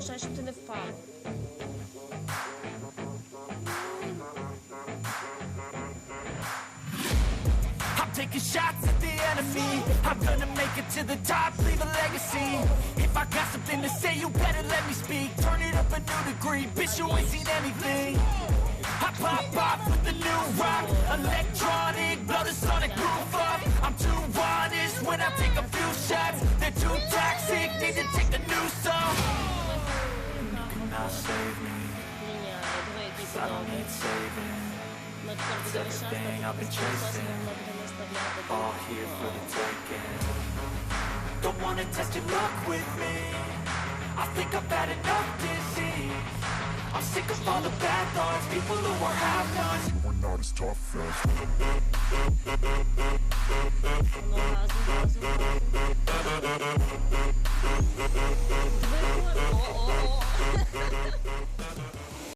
залишай, щоб ти не впав. Taking shots at the enemy. I'm gonna make it to the top, leave a legacy. If I got something to say, you better let me speak. Turn it up a new degree, bitch, you ain't seen anything. I pop off with the new rock, electronic, blow the sonic groove up. I'm too honest when I take a few shots. They're too toxic, need to take a new song. You cannot save me, 'cause I don't need saving. It's everything I've been chasing, all here for the taking. Don't wanna test your luck with me, I think I've had enough disease. I'm sick of all the bad thoughts, people who are have-nots. You are not as tough as